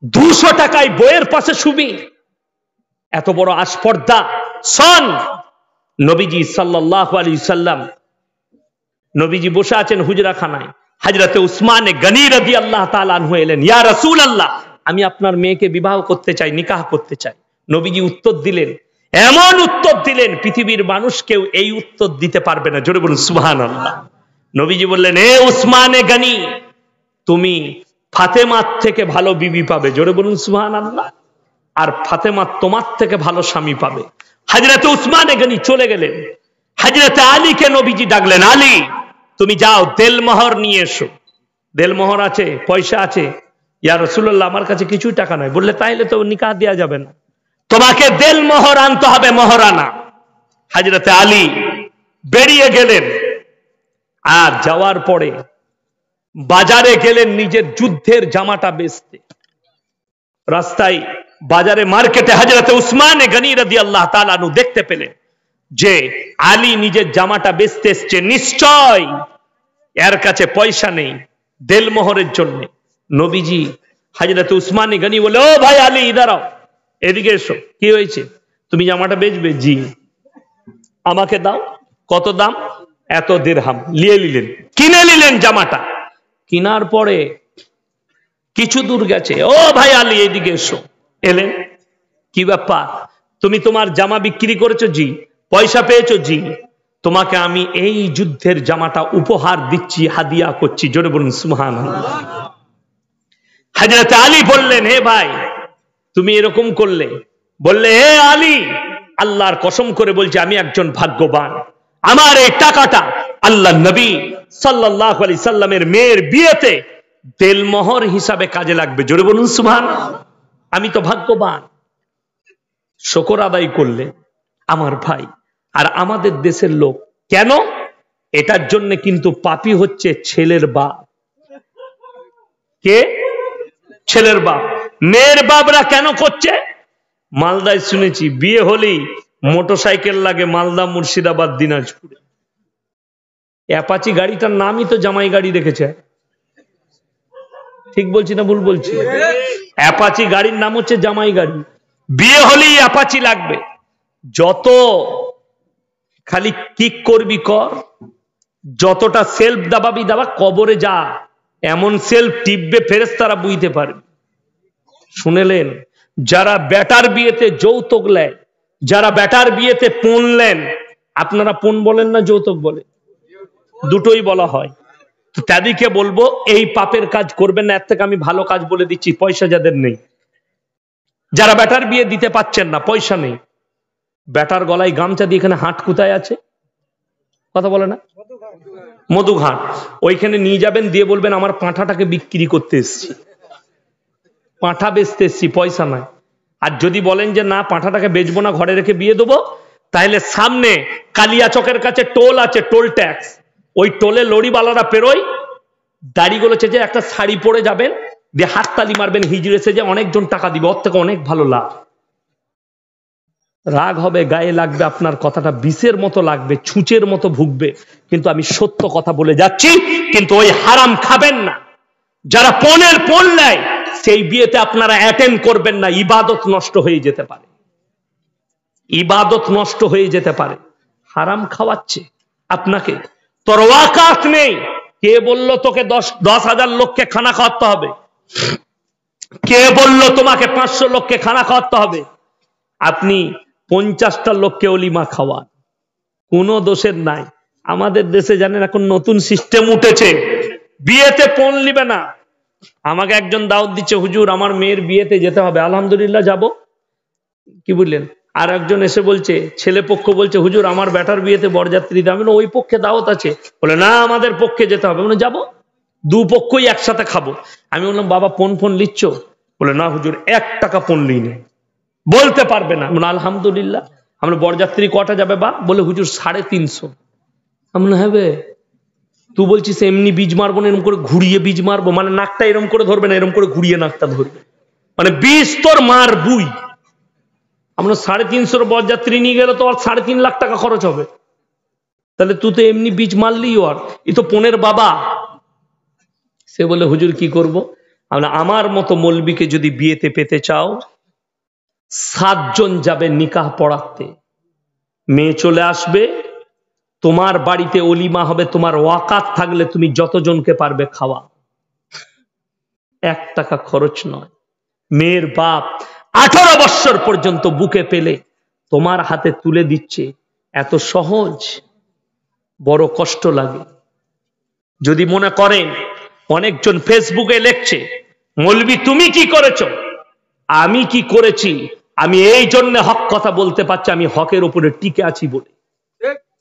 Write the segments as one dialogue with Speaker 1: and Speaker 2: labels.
Speaker 1: 200 টাকায় বইয়ের পাশে শুবি, এত বড় আস্পর্ধা। শোন, নবীজি সাল্লাল্লাহু আলাইহি সাল্লাম, নবীজি বসে আছেন হুজরাখানায়, হযরতে উসমানে গনি রাদিয়াল্লাহু তাআলা আনহু এলেন, ইয়া রাসূলুল্লাহ, আমি আপনার মেয়েকে বিবাহ করতে চাই, নিকাহ করতে চাই। নবীজি উত্তর দিলেন, এমন উত্তর দিলেন পৃথিবীর মানুষ কেউ এই উত্তর দিতে পারবে না। জোরে বলুন সুবহানাল্লাহ। নবীজি বললেন, এ উসমানে গনি, তুমি ফাতেমার থেকে ভালো বিবি পাবে। জোরে বলুন সুবহানাল্লাহ। আর ফাতেমা তোমার থেকে ভালো স্বামী পাবে। হযরতে উসমানে গনি চলে গেলেন। হযরতে আলীকে নবীজি ডাকলেন, আলী, তুমি যাও দেলমোহর নিয়ে এসো। দেলমোহর আছে, পয়সা আছে। ইয়া রাসূলুল্লাহ, আমার কাছে কিছুই টাকা নাই। বললে, তাইলে তো নিকাহ দেয়া যাবে না, তোমাকে দেলমোহর আনতে হবে, মোহরানা। হযরতে আলী বেরিয়ে গেলেন, আর যাওয়ার পরে বাজারে গেলেন নিজের যুদ্ধের জামাটা বেচতে। রাস্তায়, বাজারে, মার্কেটে হযরতে উসমানে গনি রাদিয়াল্লাহু তাআলা আনহু দেখতে পেলেন যে আলী নিজের জামাটা বেচতে এসছে। নিশ্চয় এর কাছে পয়সা নেই দেলমোহরের জন্য। নবীজি হযরতে উসমানে গনি বলে, ও ভাই আলী, দাঁড়াও, এদিকে এসো। কি হয়েছে? তুমি জামাটা বেচবে? জি। আমাকে দাও। কত দাম? এত দিরহাম। নিয়ে নিলেন, কিনে নিলেন জামাটা। কেনার পরে কিছু দূর গেছে, ও ভাই আলী, এদিকে এসো। এলেন, কি ব্যাপার? তুমি তোমার জামা বিক্রি করেছো? জি। পয়সা পেয়েছো? জি। তোমাকে আমি এই যুদ্ধের জামাটা উপহার দিচ্ছি, হাদিয়া করছি। জোরে বলুন সুবহানাল্লাহ। হযরত আলী বললেন, হে ভাই, তুমি এরকম করলে? বললে, হে আলী, আল্লাহর কসম করে বলছি, আমি একজন ভাগ্যবান। আমার এই টাকাটা আল্লাহর নবী সাল্লাল্লাহু আলাইহি সাল্লামের মেয়ের বিয়েতে দেলমোহর হিসাবে কাজে লাগবে। জোরে বলুন সুবহানাল্লাহ। আমি তো ভাগ্যবান। শুকর আদায় করলে আমার ভাই। আর আমাদের দেশের লোক কেন? এটার জন্য কিন্তু পাপী হচ্ছে ছেলের বাপ। কে? ছেলের বাপ। মেয়ের বাপরা কেন করছে? মালদায় শুনেছি বিয়ে হলেই মোটরসাইকেল লাগে মালদা, মুর্শিদাবাদ, দিনাজপুরে। অ্যাপাচি গাড়িটার নামই তো জামাই গাড়ি রেখেছে। ঠিক বলছি না ভুল বলছি? অ্যাপাচি গাড়ির নাম হচ্ছে জামাই গাড়ি। বিয়ে হলেই অ্যাপাচি লাগবে। যত খালি কিক করবি কর, যতটা সেলফ দাবাবি দাবা, কবরে যা এমন সেলফ টিপবে ফেরেশতারা বুঝতে পারবে। শুনেলেন, যারা বেটার বিয়েতে যৌতুক নেয়, যারা বেটার বিয়েতে পণ নেন, আপনারা পণ বলেন না যৌতুক বলে? দুটোই বলা হয়। তো তাদেরকে বলবো, এই পাপের কাজ করবেন না। এর থেকে আমি ভালো কাজ বলে দিচ্ছি, পয়সা যাদের নেই, যারা বেটার বিয়ে দিতে পাচ্ছেন না, পয়সা নেই, বেটার গলায় গামছা দিয়ে, এখানে হাট কোথায় আছে? কথা বলে না? মধুঘাট। ওইখানে নিয়ে যাবেন, দিয়ে বলবেন, আমার পাঁঠাটাকে বিক্রি করতে এসছি, পাঁঠা বেচতে এসছি, পয়সা নাই। আর যদি বলেন যে না, পাঁঠাটাকে বেচবো না, ঘরে রেখে বিয়ে দেবো, তাহলে সামনে কালিয়া চকের কাছে টোল আছে, টোল ট্যাক্স। ওই টোলে লরিওয়ালারা পেরোয়, দাড়িগুলো চেঁচে একটা শাড়ি পরে যাবেন, দিয়ে হাততালি মারবেন, হিজড়ে সেজে, অনেকজন টাকা দিবে, ওর থেকে অনেক ভালো লাভ। রাগ হবে, গায়ে লাগবে, আপনার কথাটা বিষের মতো লাগবে, ছুঁচের মতো ভুগবে, কিন্তু আমি সত্য কথা বলে যাচ্ছি। কিন্তু ওই হারাম খাবেন না। যারা পণের পণ নেয়, সেই বিয়েতে আপনারা অ্যাটেন্ড করবেন না। ইবাদত নষ্ট হয়ে যেতে পারে, ইবাদত নষ্ট হয়ে যেতে পারে। হারাম খাওয়াচ্ছে আপনাকে, তোর ওয়াকাত নেই। কে বলল তোকে 10,000 লোককে খানা খাওয়াতে হবে? কে বলল তোমাকে 500 লোককে খানা খাওয়াতে হবে? আপনি 50টা লোককে অলিমা খাওয়ান, কোনো দোষের নাই। আমাদের দেশে জানেন এখন নতুন সিস্টেম উঠেছে, বিয়েতে পণ নিবে না। আমাকে একজন দাওয়াত দিচ্ছে, হুজুর আমার মেয়ের বিয়েতে যেতে হবে। আলহামদুলিল্লাহ, যাব। কি বললেন? আর একজন এসে বলছে, ছেলে পক্ষ বলছে, হুজুর আমার বেটার বিয়েতে বরযাত্রী দিতে হবে না, ওই পক্ষে দাওয়াত আছে। বলে না, আমাদের পক্ষে যেতে হবে। বলে যাবো, দুপক্ষই একসাথে খাবো। আমি বললাম, বাবা পণ ফোন লিচ্ছ? বলে না হুজুর, 1 টাকা পণ লিই না। বলতে পারবে না। বলে আলহামদুলিল্লাহ। আমরা বরযাত্রী কটা যাবে বা? বলে হুজুর 350। আমরা হবে, তুই বলছিস এমনি বীজ মারবো না, এরকম করে ঘুরিয়ে বীজ মারবো? মানে নাকটা এরকম করে ধরবে না, এরকম করে ঘুরিয়ে নাকটা ধরবে, মানে বীজ তোর মার বুই। আমরা 350 বরযাত্রী নিয়ে গেলে তো আর 3.5 লাখ টাকা খরচ হবে। তাহলে তুই তো এমনি বীজ মারলি, আর এ তো পণের বাবা। সে বলে হুজুর কি করব? আমার মতো মৌলবীকে যদি বিয়েতে পেতে চাও 7 জন যাবে নিকাহ পড়াতে, মেয়ে চলে আসবে, তোমার বাড়িতে অলিমা হবে, তোমার ওয়াকাত থাকলে তুমি যতজনকে পারবে খাওয়া, 1 টাকা খরচ নয়। মেয়ের বাপ 18 বছর পর্যন্ত বুকে পেলে তোমার হাতে তুলে দিচ্ছে, এত সহজ? বড় কষ্ট লাগে। যদি মনে করেন, অনেকজন ফেসবুকে লিখছে মৌলবী তুমি কি করেছো, আমি কি করেছি, আমি এই জন্য হক কথা বলতে পারছি, আমি হকের উপরে টিকে আছি বলে।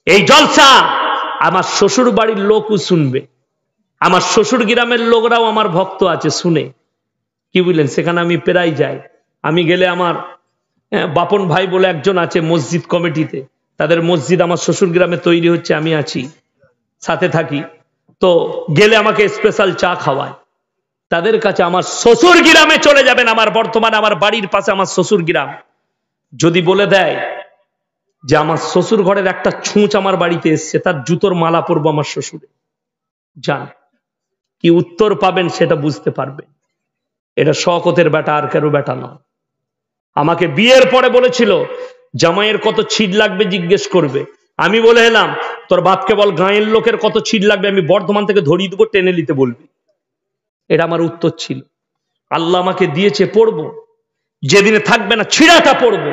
Speaker 1: এই জলসা আমার শ্বশুর বাড়ির লোকও শুনবে, আমার শ্বশুর গ্রামের লোকরাও আমার ভক্ত আছে, শুনে কি বুঝলেন, সেখানে আমি প্রায় যাই। আমি গেলে আমার বাপন ভাই বলে একজন আছে মসজিদ কমিটিতে, তাদের মসজিদ আমার শ্বশুর গ্রামে তৈরি হচ্ছে, আমি আছি সাথে থাকি, তো গেলে আমাকে স্পেশাল চা খাওয়ায়। তাদের কাছে আমার শ্বশুর গ্রামে চলে যাবেন, আমার বর্তমানে আমার বাড়ির পাশে আমার শ্বশুর গ্রাম, যদি বলে দেয় যে আমার শ্বশুর ঘরের একটা ছুঁচ আমার বাড়িতে এসছে, তার জুতোর মালা পরবো আমার শ্বশুরে, যান কি উত্তর পাবেন সেটা বুঝতে পারবেন। এটা শওকতের বেটা, আর কারো বেটা নয়। আমাকে বিয়ের পরে বলেছিল জামাইয়ের কত ছিট লাগবে জিজ্ঞেস করবে, আমি বলে এলাম তোর বাপকে বল গাঁয়ের লোকের কত ছিট লাগবে আমি বর্ধমান থেকে ধরিয়ে দেবো, টেনে নিতে বলবি। এটা আমার উত্তর ছিল। আল্লাহ আমাকে দিয়েছে পড়বো, যেদিনে থাকবে না ছিঁড়াটা পড়বো।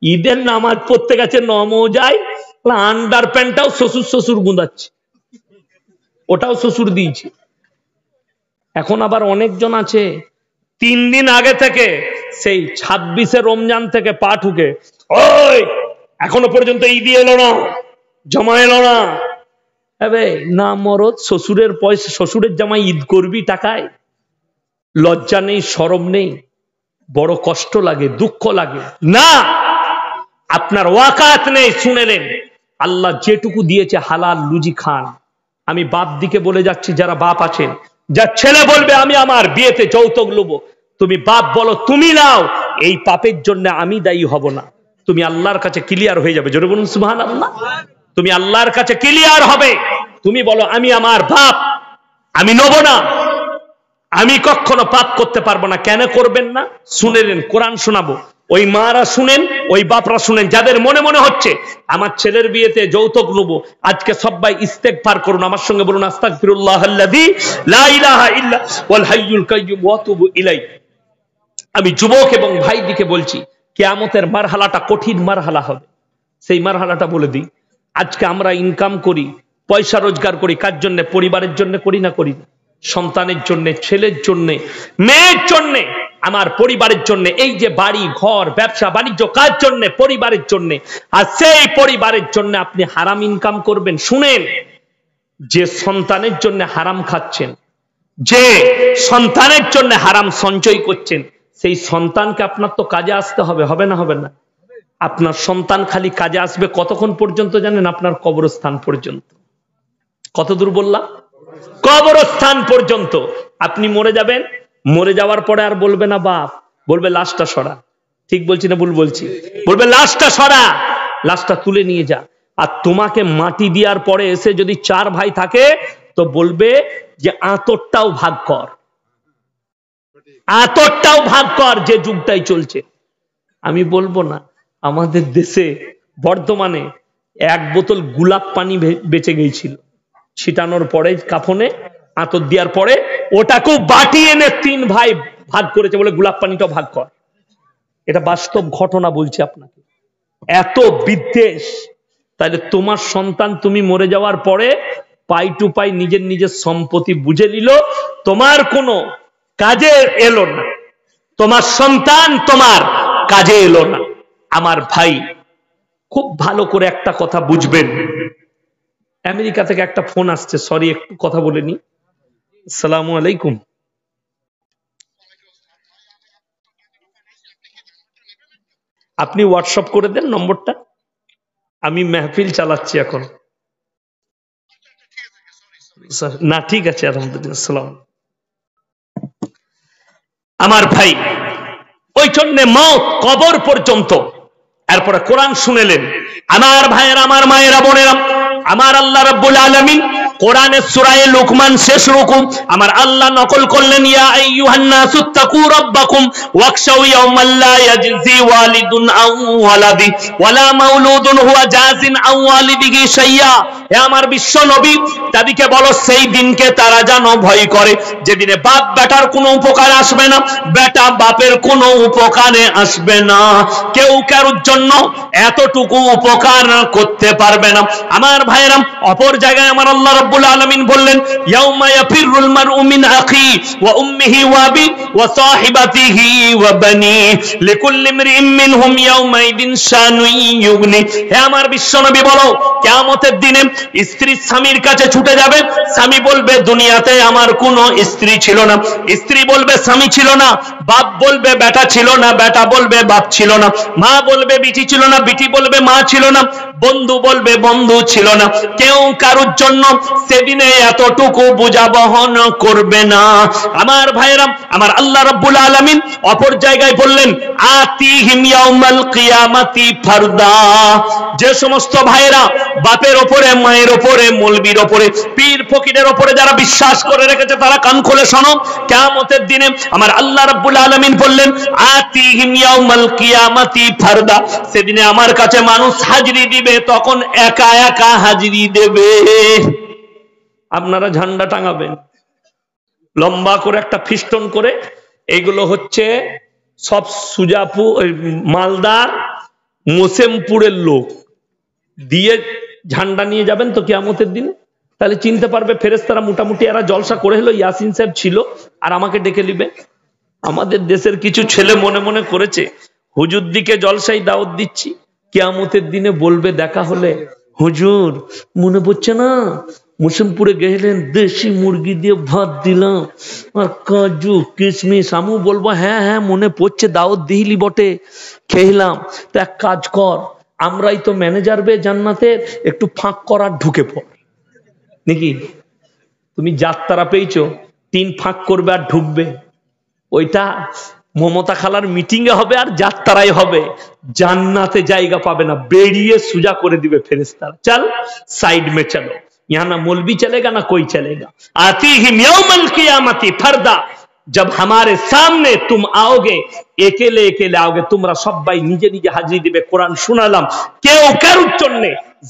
Speaker 1: ঈদের নামাজ পড়তে গেছে নমজায়, আন্ডার প্যান্টটাও শ্বশুর গুঁদাচ্ছে, ওটাও শ্বশুর দিয়েছে। এখন আবার অনেকজন আছে 3 দিন আগে থেকে, সেই 26শে রমজান থেকে পা ঠুকে, ওই এখনো পর্যন্ত ঈদ এলো না, জমা এলো না। না মরদ, শ্বশুরের পয়সা, শ্বশুরের জামাই ঈদ করবি টাকায়? লজ্জা নেই, শরম নেই? বড় কষ্ট লাগে, দুঃখ লাগে। না, আপনার ওয়াকাত নেই, শুনেলেন আল্লাহ যেটুকু দিয়েছে হালাল লুজি খান। আমি বাপ দিকে বলে যাচ্ছি, যারা বাপ আছেন, যা ছেলে বলবে আমি আমার বিয়েতে যৌতুক লুবো, তুমি বাপ বলো তুমি নাও, এই পাপের জন্য আমি দায়ী হব না। তুমি আল্লাহর কাছে ক্লিয়ার হয়ে যাবে, জোরে বলুন সুবহানাল্লাহ। তুমি আল্লাহর কাছে ক্লিয়ার হবে, তুমি বলো আমি আমার বাপ আমি নেব না, আমি কখনো পাপ করতে পারবো না। কেন করবেন না? শুনেলেন, কোরআন শোনাবো, ওই মারা শুনেন, ওই বাপরা শুনেন, যাদের মনে মনে হচ্ছে আমার ছেলের বিয়েতে যৌতুক নেবো, আজকে সবাই ইস্তেগফার করুন, আমার সঙ্গে বলুন আস্তাগফিরুল্লাহাল্লাযী লা ইলাহা ইল্লা ওয়াল হাইয়ুল কাইয়্যুম ওয়া আতুবু ইলাইহি। আমি যুবক এবং ভাইদিকে বলছি, কিয়ামতের মারহালাটা কঠিন মারহালা হবে। সেই মারহালাটা বলে দিই, আজকে আমরা ইনকাম করি, পয়সা রোজগার করি, কার জন্য? পরিবারের জন্য করি না করি না? সন্তানের জন্য, ছেলের জন্য, মেয়ের জন্য, আমার পরিবারের জন্য। এই যে বাড়ি ঘর ব্যবসা বাণিজ্য, কার জন্য? পরিবারের জন্য। আর সেই পরিবারের জন্য আপনি হারাম ইনকাম করবেন। শুনেন, যে সন্তানের জন্য হারাম খাচ্ছেন, যে সন্তানের জন্য হারাম সঞ্চয় করছেন, সেই সন্তানকে আপনার তো কাজে আসতে হবে, হবে না? হবে না? আপনার সন্তান খালি কাজে আসবে কতক্ষণ পর্যন্ত জানেন? আপনার কবরস্থান পর্যন্ত। কত দূর বললাম? কবরস্থান পর্যন্ত। আপনি মরে যাবেন, মরে যাওয়ার পরে আর বলবে না বাপ, বলবে লাশটা সরা। ঠিক বলছি না ভুল বলছি? বলবে লাশটা সরা, লাশটা তুলে নিয়ে যা। আর তোমাকে মাটি দেওয়ার পরে এসে যদি 4 ভাই থাকে, তো বলবে যে আতরটাও ভাগ কর, আতরটাও ভাগ কর, যে যুগটাই চলছে। আমি বলবো না, আমাদের দেশে বর্ধমানে 1 বোতল গোলাপ পানি বেঁচে গিয়েছিল, ছিটানোর পরে কাফনে আতর দেওয়ার পরে ওটাকেও বাটি এনে 3 ভাই ভাগ করেছে, বলে গোলাপ পানিটাও ভাগ কর। এটা বাস্তব ঘটনা বলছি আপনাকে। এত বিদ্বেষ। তাহলে তোমার সন্তান তুমি মরে যাওয়ার পরে পাই টু পাই নিজের নিজের সম্পত্তি বুঝে নিল, তোমার কোনো কাজে এলো না, তোমার সন্তান তোমার কাজে এলো না। আমার ভাই, খুব ভালো করে একটা কথা বুঝবেন। আমেরিকা থেকে একটা ফোন আসছে, সরি একটু কথা বলে নি। আসসালামু আলাইকুম। আপনি হোয়াটসঅ্যাপ করে দেন নম্বরটা, আমি মেহফিল চালাচ্ছি এখন। না ঠিক আছে, আলহামদুলিল্লাহ। সালাম। আমার ভাই, ওই জন্য মওত কবর পর্যন্ত। এরপরে কোরআন শুনেলেন। আমার ভাইয়েরা, আমার মায়েরা, বোনেরা, আমার আল্লাহ রাব্বুল আলামিন কোরআনের সূরা লুকমান শেষ রুকু আমার আল্লাহ নকল করলেন, ইয়া আইয়ুহান নাসুত্তাকু রাব্বাকুম ওয়াখশাউ ইয়াওমান লা ইয়াজজি ওয়ালিদুন আন ওয়ালাদি ওয়ালা মাউলুদুন হুয়া জাযিন আন ওয়ালিদিহি শাইয়া। হে আমার বিশ্ব নবী, তাদেরকে বলো সেই দিনকে তারা যেন ভয় করে, যেদিনে বাপ বেটার কোনো উপকার আসবে না, বেটা বাপের কোনো উপকারে আসবে না, কেউ কারোর জন্য এতটুকু উপকার করতে পারবে না। আমার ভাইরা, অপর জায়গায় আমার আল্লাহ রাব্বুল আলামিন বললেন, ইয়াউমা ইয়াফিরুল মারউ মিন আখি ওয়া উম্মিহি ওয়া আবি ওয়া সাহিবাতিহি ওয়া বানি লিকুল্লি ইমরিইম মিনহুম ইয়াউমাইদিন শানুন ইউগনি। হে আমার বিশ্বনবী বলো, কিয়ামতের দিনে স্ত্রী স্বামীর কাছে ছুটে যাবে, স্বামী বলবে দুনিয়াতে আমার কোনো স্ত্রী ছিল না, স্ত্রী বলবে স্বামী ছিল না, বাপ বলবে বেটা ছিল না, বেটা বলবে বাপ ছিল না, মা বলবে বিটি ছিল না, বিটি বলবে মা ছিল না, বন্ধু বলবে বন্ধু ছিল না, কেউ কারোর জন্য সেদিনে এতটুকু বোঝা বহন করবে না। আমার ভাইরা, আমার আল্লাহ রাব্বুল আলামিন অপর জায়গায় বললেন, আতিহিম ইয়াউমাল কিয়ামাতি ফারদা। যে সমস্ত ভাইরা বাপের ওপরে, মায়ের ওপরে, মৌলবীর ওপরে, পীর ফকিরের ওপরে যারা বিশ্বাস করে রেখেছে, তারা কান খুলে শোনো, কিয়ামতের দিনে আমার আল্লাহ রাব্বুল আলামিন বললেন, আতিহিম ইয়াউমাল কিয়ামাতি ফারদা। সেদিনে আমার কাছে মানুষ হাজিরি দিবে, তখন একা একা হাজিরি দেবে। আপনারা ঝান্ডা টাঙাবেন লম্বা করে, একটা ফিস্টন করে, এগুলো হচ্ছে সব সুজাপুর, মালদার, মোসেমপুরের লোক দিয়ে ঝান্ডা নিয়ে যাবেন তো কিয়ামতের দিনে, তাহলে চিনতে পারবে ফেরেশতারা মোটামুটি এরা জলসা করে হলো, ইয়াসিন সাহেব ছিল আর আমাকে ডেকে নিবে। আমাদের দেশের কিছু ছেলে মনে মনে করেছে হুজুর দিকে জলসাই দাওয়াত দিচ্ছি, কিয়ামতের দিনে বলবে দেখা হলে, হুজুর মনে পড়ছে না মুসিমপুরে গেলেন, দেশি মুরগি দিয়ে ভাত দিলাম আর কাজু কিশমিশ। আমি বলবো হ্যাঁ হ্যাঁ মনে পড়ছে, দাওয়াত দিলি বটে, খেলাম। তো এক কাজ কর, আমরাই তো ম্যানেজার বে জান্নাতের, একটু ফাঁক করার ঢুকে পড় নাকি। তুমি যাত্রা পেয়েছো, 3 ফাঁক করবে আর ঢুকবে, ওইটা মমতা খালার মিটিং এ হবে আর যাত্রায় হবে, জান্নাতে জায়গা পাবে না, বেরিয়ে সুজা করে দিবে ফেরেশতারা, চল সাইড মে চলো, यहाँ ना मौलवी चलेगा ना कोई चलेगा। आतीहिम यौमल कियामती फरदा, जब हमारे सामने तुम आओगे, একেলে একেলে आओगे, তোমরা সবাই নিজে নিজে হাজিরি দিবে। কোরআন শোনালাম, কেউ কারোর জন্য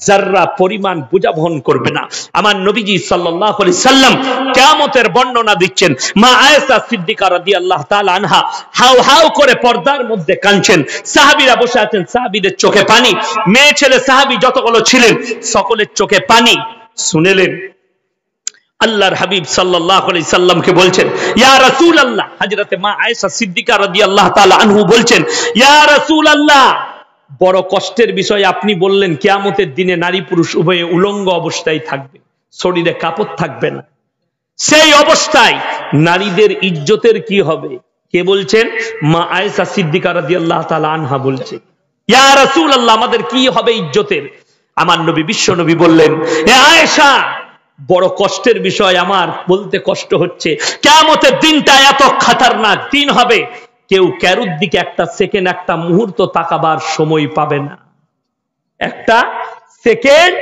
Speaker 1: যারা পরিমাণ বোঝা বহন করবে না। আমার নবীজি সাল্লাল্লাহু আলাইহি সাল্লাম কিয়ামতের বর্ণনা দিচ্ছেন। মা আয়েশা সিদ্দিকা রাদিয়াল্লাহু তাআলা আনহা হাউ হাউ করে পর্দার মধ্যে কাঁদছেন, সাহাবীরা বসে আছেন, সাহাবীদের চোখে পানি, মেয়ে ছেলে সাহাবী যতগুলো ছিলেন সকলের চোখে পানি। শুনেলেন আল্লাহর হাবিব সাল্লাল্লাহু আলাইহি সাল্লামকে বলছেন, ইয়া রাসূলুল্লাহ, হযরতে মা আয়েশা সিদ্দিকা রাদিয়াল্লাহু তাআলা আনহু বলছেন, ইয়া রাসূলুল্লাহ, বড় কষ্টের বিষয় আপনি বললেন, কিয়ামতের দিনে নারী পুরুষ উভয়ে উলঙ্গ অবস্থায় থাকবে, শরীরে কাপড় থাকবে না। সেই অবস্থায় নারীদের ইজ্জতের কি হবে? কে বলছেন? মা আয়েশা সিদ্দিকা রাদিয়াল্লাহু তাআলা আনহা বলছেন, ইয়া রাসূলুল্লাহ, আমাদের কি হবে ইজ্জতের? আমার নবী বিশ্ব নবী বললেন, হে আয়েশা, বড় কষ্টের বিষয়, আমার বলতে কষ্ট হচ্ছে, কিয়ামতের দিনটা এত খতরনাক দিন হবে, কেউ কারোর দিকে একটা সেকেন্ড, একটা মুহূর্ত তাকাবার সময় পাবে না, একটা সেকেন্ড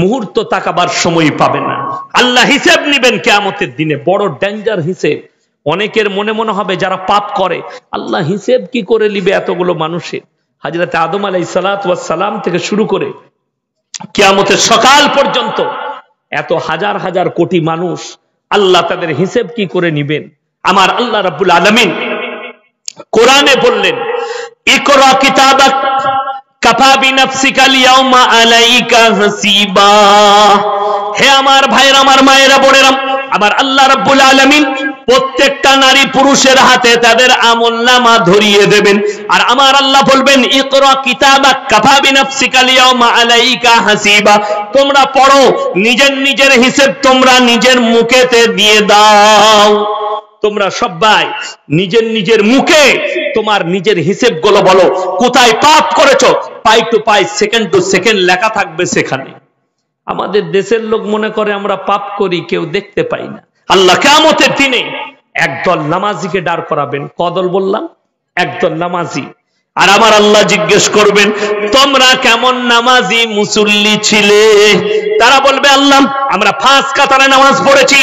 Speaker 1: মুহূর্ত তাকাবার সময় পাবে না। আল্লাহ হিসাব নেবেন কিয়ামতের দিনে, বড় ডেঞ্জার হিসেব। অনেকের মনে মনে হবে যারা পাপ করে, আল্লাহ হিসেব কি করে নিবে এতগুলো মানুষের? হযরত আদম আলাইহিস সালাতু ওয়াস সালাম থেকে শুরু করে কিয়ামতের সকাল পর্যন্ত এত হাজার হাজার কোটি মানুষ, আল্লাহ তাদের হিসেব কি করে নিবেন? আমার আল্লাহ রাব্বুল আলামিন কোরআনে বললেন, ইকরা কিতাবাক কাফা বিনাফসিকাল ইয়াউমা আলাইকা হাসিবা। হে আমার ভাইরা, আমার মায়েরা, বোনেরা, আমার আল্লাহ রাব্বুল আলামিন প্রত্যেকটা নারী পুরুষের হাতে তাদের আমলনামা ধরিয়ে দেবেন, আর আমার আল্লাহ বলবেন, ইকরা কিতাবাক কাফা বিনাফসিকাল ইয়াউমা আলাইকা হাসিবা, তোমরা পড়ো, নিজের নিজের হিসাব তোমরা নিজের মুখেতে দিয়ে দাও। তোমরা সবাই নিজের নিজের মুখে তোমার নিজের হিসেব গুলো বলো, কোথায় পাপ করেছো, পাই টু পাই, সেকেন্ড টু সেকেন্ড লেখা থাকবে সেখানে। আমাদের দেশের লোক মনে করে আমরা পাপ করি, কেউ দেখতে পাই না। আল্লাহ কিয়ামতের দিনে একদল নামাজিকে দাঁড় করাবেন। কদল বললাম? একদল নামাজি। আর আমার আল্লাহ জিজ্ঞেস করবেন তোমরা কেমন নামাজি মুসল্লি ছিলে? তারা বলবে আল্লাহ আমরা 5 কাতারে নামাজ পড়েছি,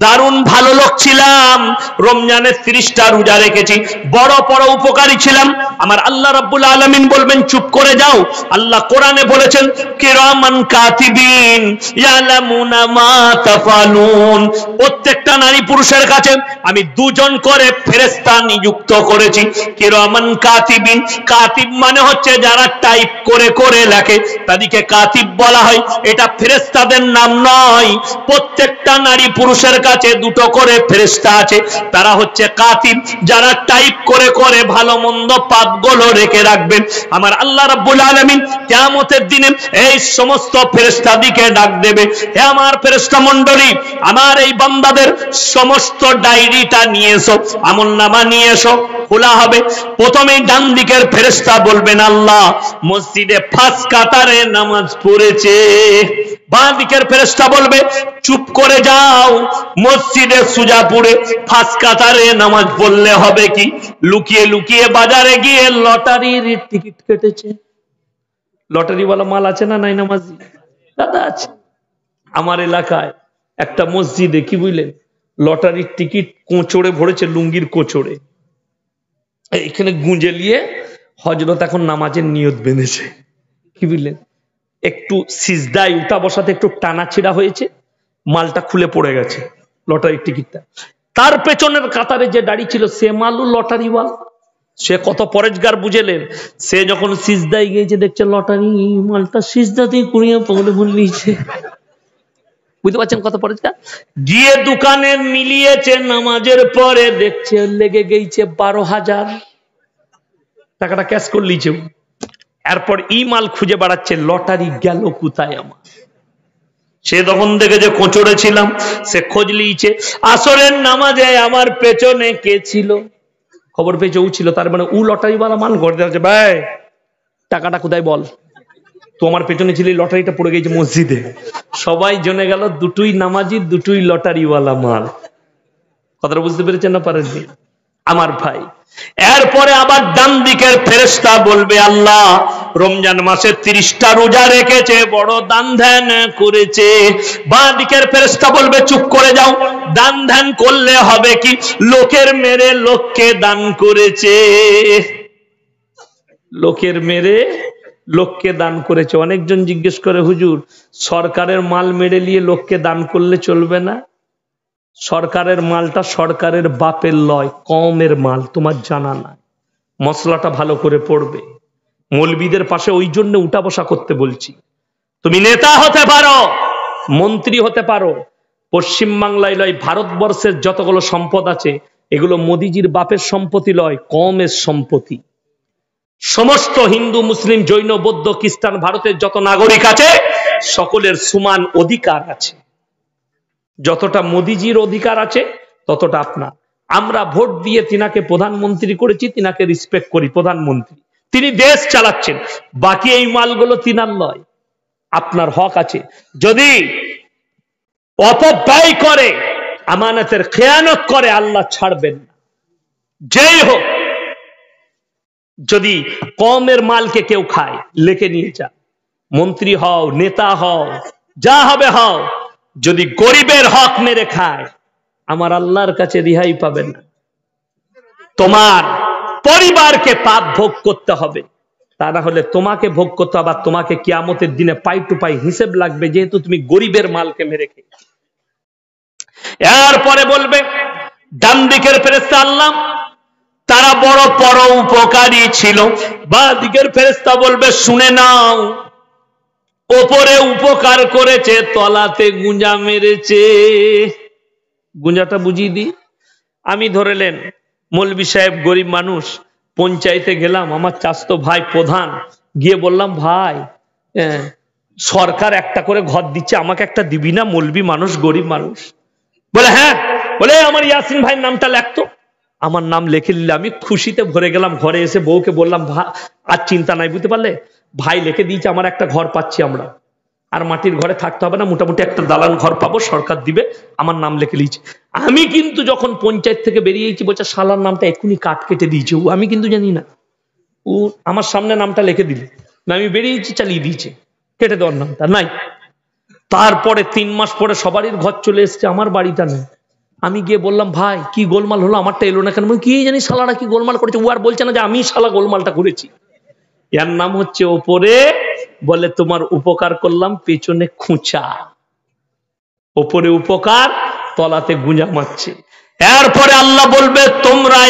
Speaker 1: দারুণ ভালো লোক ছিলাম, রমজানের 30টা রোজা রেখেছি, বড় বড় উপকারী ছিলাম। আমার আল্লাহ রাব্বুল আলামিন বলবেন চুপ করে যাও। আল্লাহ কোরআনে বলেছেন কিরামান কাতিবিন ইয়ালামুনা মা তাফালুন, প্রত্যেকটা নারী পুরুষের কাছে আমি 2 জন করে ফেরেশতা নিযুক্ত করেছি। কিরামান কাতিবিন, কাতিব মানে হচ্ছে যারা টাইপ করে করে লেখে, তাদেরকে কাতিব বলা হয়। এটা ফেরেশতাদের নাম নয়, প্রত্যেকটা নারী পুরুষের কাছে 2টো করে ফেরেশতা আছে, তারা হচ্ছে কাতিব, যারা টাইপ করে করে ভালো মন্দ পাপগুলো রেখে রাখবেন। আমার আল্লাহ রাব্বুল আলামিন কিয়ামতের দিনে এই সমস্ত ফেরেশতাদিকে ডাক দেবে, হে আমার ফেরেশতা মণ্ডলী, আমার এই বান্দাদের সমস্ত ডায়েরিটা নিয়ে এসো, আমলনামা নিয়ে এসো। খোলা হবে, প্রথমেই ডান দিকের ফেরেশতা বলবেন আল্লাহ মসজিদে 5 কাতারে নামাজ পড়েছে। বাঁ দিকের ফেরেশতা বলবে চুপ করে যাও, মসজিদে সুজাপুরে 5 কাতারে নামাজ পড়লে হবে কি? লুকিয়ে লুকিয়ে বাজারে গিয়ে লটারির টিকিট কেটেছে। লটারিওয়ালা মাল আছে না নাই নামাজি? দাদা আছে। আমার এলাকায় একটা মসজিদে কি বুঝলেন, লটারির টিকিট কোঁচড়ে ভরেছে, লুঙ্গির কোঁচড়ে। এখানে গুঁজে নিয়ে হযরত এখন নামাজের নিয়ত বেঁধেছে। কি বুঝলেন, একটু সিজদায় উঠা বসাতে একটু টানা ছিড়া হয়েছে, মালটা খুলে পড়ে গেছে লটারির টিকিটটা। তার পেছনের কাতারে যে দাঁড়িয়ে ছিল সে মালু লটারিওয়ালা, সে কত পরেজগার বুঝেলেন। সে যখন সিজদায় গিয়েছে দেখছে লটারি মালটা সিজদাতেই কুড়িয়ে পড়ে ভুলিয়েছে। বুঝতে পারছেন কত পরেজগার? গিয়ে দোকানে মিলিয়েছে, নামাজের পরে দেখছে লেগে গেছে 12,000 টাকাটা ক্যাশ করে লিছে। এরপর ই মাল খুঁজে বেড়াচ্ছে, লটারি গেল কোথায় আমার? সে তখন দেখে যে কোঁচড়ে ছিলাম, সে খোঁজ লিয়েছে, আসরের নামাজে আমার পেছনে কে ছিল, খবর পেয়েছে ও ছিল। তার মানে ও লটারিওয়ালা মাল ঘরে যাচ্ছে, ভাই টাকাটা কোথায় বল, তোমার পেছনে ছিল, লটারিটা পড়ে গেছে মসজিদে। সবাই জেনে গেল দুটোই নামাজি, দুটোই লটারিওয়ালা মাল। কথাটা বুঝতে পেরেছেন না পারেননি আমার ভাই? এরপরে আবার ডান দিকের ফেরেশতা বলবে আল্লাহ রমজান মাসে 30টা রোজা রেখেছে, বড় দান ধ্যান করেছে। বাঁ দিকের ফেরেশতা বলবে চুপ করে যাও, দান ধ্যান করলে হবে কি? লোকের মেরে লোককে দান করেছে, লোকের মেরে লোককে দান করেছে। অনেকজন জিজ্ঞেস করে হুজুর সরকারের মাল মেরে নিয়ে লোককে দান করলে চলবে না? সরকারের মালটা সরকারের বাপের লয়, কওমের মাল, তোমার জানা নাই। মশলাটা ভালো করে পড়বে। মৌলবীদের পাশে ওই জন্য উঠা বসা করতে বলছি। তুমি নেতা হতে পারো, মন্ত্রী হতে পারো, পশ্চিম বাংলায় লয়, ভারতবর্ষের যতগুলো সম্পদ আছে এগুলো মোদিজির বাপের সম্পত্তি লয়, কওমের সম্পত্তি। সমস্ত হিন্দু মুসলিম জৈন বৌদ্ধ খ্রিস্টান ভারতের যত নাগরিক আছে সকলের সমান অধিকার আছে। যতটা মোদিজির অধিকার আছে ততটা আপনার। আমরা ভোট দিয়ে তিনাকে প্রধানমন্ত্রী করেছি, তিনাকে রিসপেক্ট করি, প্রধানমন্ত্রী, তিনি দেশ চালাচ্ছেন, বাকি এই মালগুলো তিনার নয়, আপনার হক আছে। যদি অপব্যয় করে, আমানতের খেয়ানত করে, আল্লাহ ছাড়বেন না। যেই হোক, যদি কওমের মালকে কেউ খায়, লেখে নিয়ে যা, মন্ত্রী হও, নেতা হও, যা হবে হও, যদি গরিবের হক মেরে খায়, আমার আল্লাহর কাছে রিহাই পাবেন না। তোমার পরিবারকে পাপ ভোগ করতে হবে, তা না হলে তোমাকে ভোগ করতে হবে। তোমাকে কিয়ামতের দিনে পাই টু পাই হিসেব লাগবে, যেহেতু তুমি গরিবের মালকে মেরে খেয়েছো। এরপরে বলবে ডান দিকের ফেরেশতা আল্লাহ তারা বড় পরোপকারী ছিল। বাঁ দিকের ফেরেশতা বলবে শুনে নাও, ওপরে উপকার করেছে, তলাতে গুঁজা মেরেছে। গুঁজাটা বুঝিয়ে দিই। আমি ধরেলেন মৌলভী সাহেব গরিব মানুষ, পঞ্চায়েতে গেলাম, আমার চাচতো ভাই প্রধান, গিয়ে বললাম ভাই সরকার একটা করে ঘর দিচ্ছে, আমাকে একটা দিবি না, মৌলভী মানুষ, গরিব মানুষ। বলে হ্যাঁ, বলে আমার ইয়াসিন ভাইয়ের নামটা লেখতো। আমার নাম লিখে নিলে আমি খুশিতে ভরে গেলাম। ঘরে এসে বউকে বললাম আর চিন্তা নাই, বুঝতে পারলে ভাই লিখে দিয়েছে, আমার একটা ঘর পাচ্ছি, আমরা আর মাটির ঘরে থাকতে হবে না, মোটামুটি একটা দালান ঘর পাবো, সরকার দিবে, আমার নাম লিখে দিয়েছে। আমি কিন্তু যখন পঞ্চায়েত থেকে বেরিয়েছি বলছে শালার নামটা এক্ষুনি কাট কেটে দিয়েছে, আমি কিন্তু জানি না। ও আমার সামনে নামটা লিখে দিল, আমি বেরিয়েছি, চালিয়ে দিয়েছে, কেটে দেওয়ার নামটা নাই। তারপরে 3 মাস পরে সবারই ঘর চলে এসছে, আমার বাড়িটা নেই। আমি গিয়ে বললাম, ভাই কি গোলমাল হলো, আমারটা এলো না কেন? কি জানি শালারা কি গোলমাল করেছে। ও আর বলছে না যে আমি শালা গোলমালটা করেছি, এর নাম হচ্ছে ওপরে বলে তোমার উপকার করলাম, পেছনে খুঁচা। ওপরে উপকার, তলাতে গুঁজা মারছে। এরপরে আল্লাহ বলবে তোমরা